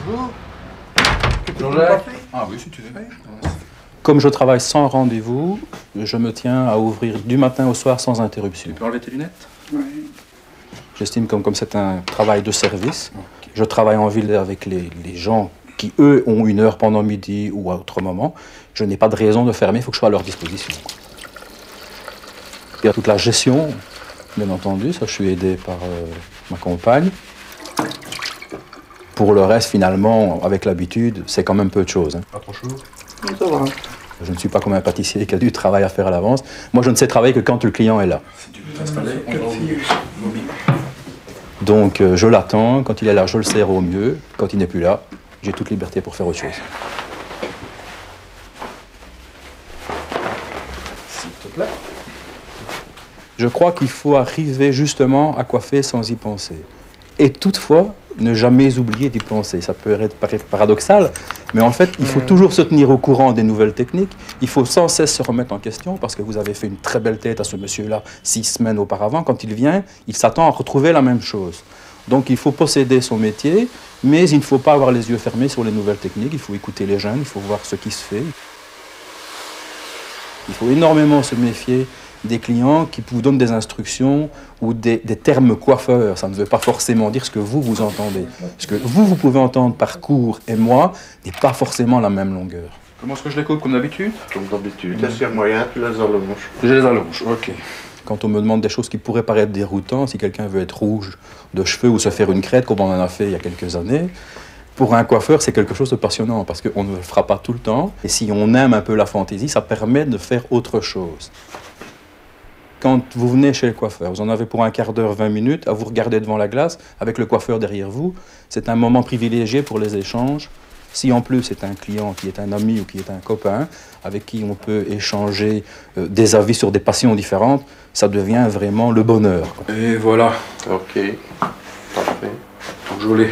Bonjour. Ah oui, si tu veux. Comme je travaille sans rendez-vous, je me tiens à ouvrir du matin au soir sans interruption. Tu peux enlever tes lunettes? Oui. J'estime comme c'est un travail de service. Okay. Je travaille en ville avec les gens qui, eux, ont une heure pendant midi ou à autre moment. Je n'ai pas de raison de fermer, il faut que je sois à leur disposition. Il y a toute la gestion, bien entendu, ça je suis aidé par ma compagne. Pour le reste, finalement, avec l'habitude, c'est quand même peu de choses. Hein. Pas trop chaud? Ça va. Je ne suis pas comme un pâtissier qui a du travail à faire à l'avance. Moi, je ne sais travailler que quand le client est là. Si tu veux t'installer, on va au mieux. Donc, je l'attends. Quand il est là, je le sers au mieux. Quand il n'est plus là, j'ai toute liberté pour faire autre chose. S'il te plaît. Je crois qu'il faut arriver justement à coiffer sans y penser. Et toutefois, ne jamais oublier d'y penser. Ça peut paraître paradoxal, mais en fait, il faut toujours se tenir au courant des nouvelles techniques. Il faut sans cesse se remettre en question, parce que vous avez fait une très belle tête à ce monsieur-là 6 semaines auparavant. Quand il vient, il s'attend à retrouver la même chose. Donc il faut posséder son métier, mais il ne faut pas avoir les yeux fermés sur les nouvelles techniques. Il faut écouter les jeunes, il faut voir ce qui se fait. Il faut énormément se méfier des clients qui vous donnent des instructions ou des termes coiffeurs. Ça ne veut pas forcément dire ce que vous entendez. Ce que vous pouvez entendre par cours et moi n'est pas forcément la même longueur. Comment est-ce que je les coupe, comme d'habitude? Comme d'habitude. Tu as moyen, tu les allonges. Je les allonge, ok. Quand on me demande des choses qui pourraient paraître déroutantes, si quelqu'un veut être rouge de cheveux ou se faire une crête, comme on en a fait il y a quelques années, pour un coiffeur, c'est quelque chose de passionnant parce qu'on ne le fera pas tout le temps. Et si on aime un peu la fantaisie, ça permet de faire autre chose. Quand vous venez chez le coiffeur, vous en avez pour un quart d'heure, 20 minutes, à vous regarder devant la glace, avec le coiffeur derrière vous. C'est un moment privilégié pour les échanges. Si en plus c'est un client qui est un ami ou qui est un copain, avec qui on peut échanger des avis sur des passions différentes, ça devient vraiment le bonheur. Et voilà. Ok, parfait. Donc je l'ai.